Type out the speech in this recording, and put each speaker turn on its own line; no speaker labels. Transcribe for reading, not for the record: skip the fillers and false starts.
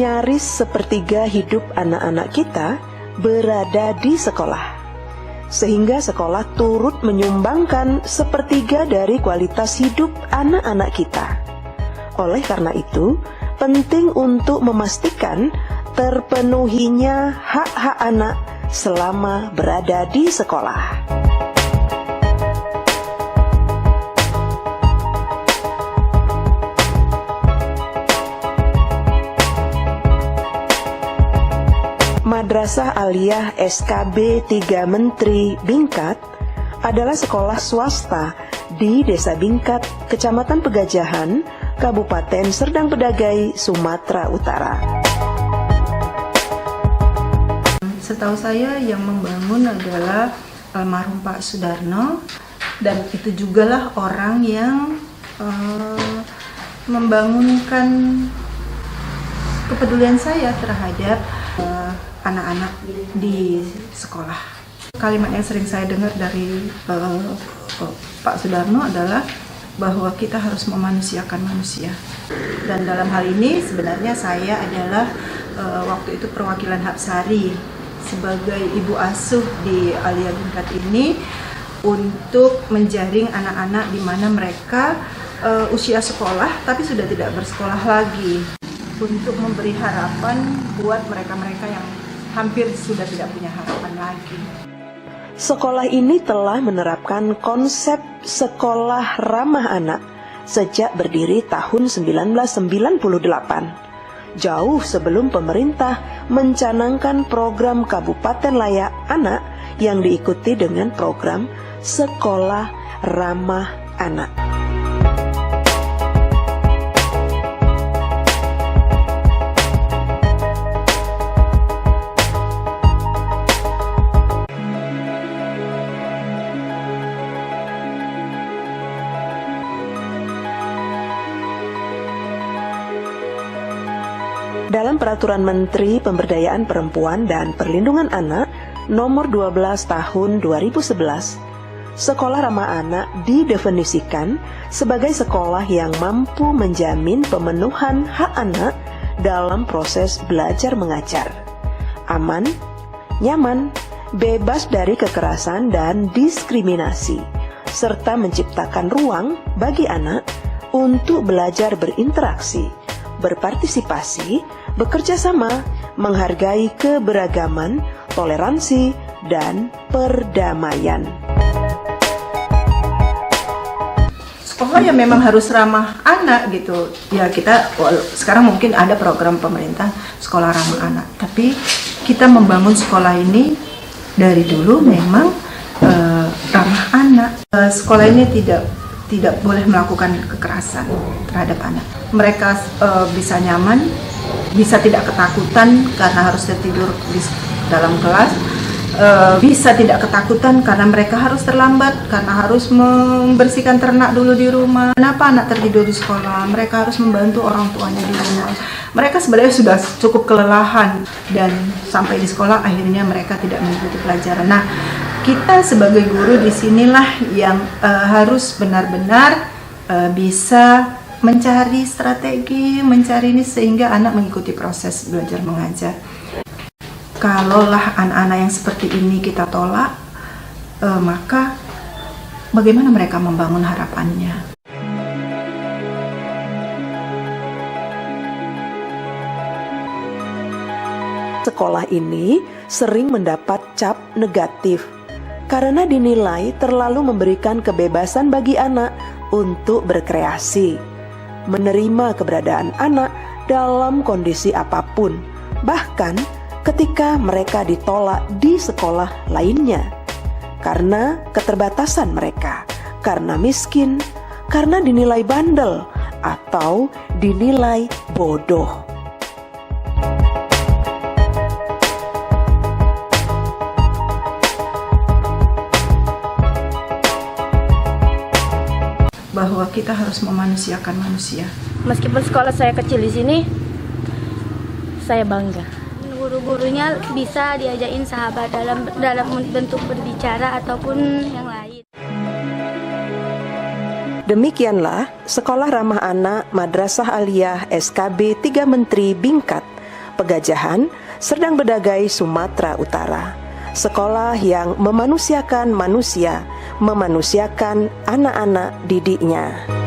nyaris sepertiga hidup anak-anak kita berada di sekolah. Sehingga sekolah turut menyumbangkan sepertiga dari kualitas hidup anak-anak kita. Oleh karena itu, penting untuk memastikan terpenuhinya hak-hak anak selama berada di sekolah. Madrasah Aliyah SKB 3 Menteri Bingkat adalah sekolah swasta di Desa Bingkat, Kecamatan Pegajahan, Kabupaten Serdang Bedagai, Sumatera Utara.
Setahu saya yang membangun adalah almarhum Pak Sudarno, dan itu jugalah orang yang membangunkan kepedulian saya terhadap anak-anak di sekolah. Kalimat yang sering saya dengar dari Pak Sudarno adalah bahwa kita harus memanusiakan manusia. Dan dalam hal ini sebenarnya saya adalah waktu itu perwakilan Hapsari sebagai ibu asuh di Aliyah Bingkat ini untuk menjaring anak-anak di mana mereka usia sekolah tapi sudah tidak bersekolah lagi, untuk memberi harapan buat mereka-mereka yang hampir sudah tidak punya harapan lagi.
Sekolah ini telah menerapkan konsep sekolah ramah anak sejak berdiri tahun 1998. Jauh sebelum pemerintah mencanangkan program Kabupaten Layak Anak yang diikuti dengan program Sekolah Ramah Anak. Dalam Peraturan Menteri Pemberdayaan Perempuan dan Perlindungan Anak Nomor 12 Tahun 2011, sekolah ramah anak didefinisikan sebagai sekolah yang mampu menjamin pemenuhan hak anak dalam proses belajar mengajar, aman, nyaman, bebas dari kekerasan dan diskriminasi, serta menciptakan ruang bagi anak untuk belajar berinteraksi, berpartisipasi, bekerja sama, menghargai keberagaman, toleransi, dan perdamaian.
Sekolah yang memang harus ramah anak gitu. Ya kita sekarang mungkin ada program pemerintah sekolah ramah anak, tapi kita membangun sekolah ini dari dulu memang ramah anak. Sekolah ini tidak boleh melakukan kekerasan terhadap anak. Mereka bisa nyaman, bisa tidak ketakutan karena harus tertidur di dalam kelas, bisa tidak ketakutan karena mereka harus terlambat, karena harus membersihkan ternak dulu di rumah. Kenapa anak tertidur di sekolah? Mereka harus membantu orang tuanya di rumah. Mereka sebenarnya sudah cukup kelelahan dan sampai di sekolah akhirnya mereka tidak mengikuti pelajaran. Nah, kita sebagai guru disinilah yang harus benar-benar bisa mencari strategi, mencari ini sehingga anak mengikuti proses belajar mengajar. Kalaulah anak-anak yang seperti ini kita tolak, maka bagaimana mereka membangun harapannya?
Sekolah ini sering mendapat cap negatif karena dinilai terlalu memberikan kebebasan bagi anak untuk berkreasi, menerima keberadaan anak dalam kondisi apapun, bahkan ketika mereka ditolak di sekolah lainnya karena keterbatasan mereka, karena miskin, karena dinilai bandel, atau dinilai bodoh.
Bahwa kita harus memanusiakan manusia.
Meskipun sekolah saya kecil di sini, saya bangga. Guru-gurunya bisa diajakin sahabat dalam bentuk berbicara ataupun yang lain.
Demikianlah Sekolah Ramah Anak Madrasah Aliyah SKB 3 Menteri Bingkat Pegajahan, Serdang Bedagai, Sumatera Utara. Sekolah yang memanusiakan manusia, memanusiakan anak-anak didiknya.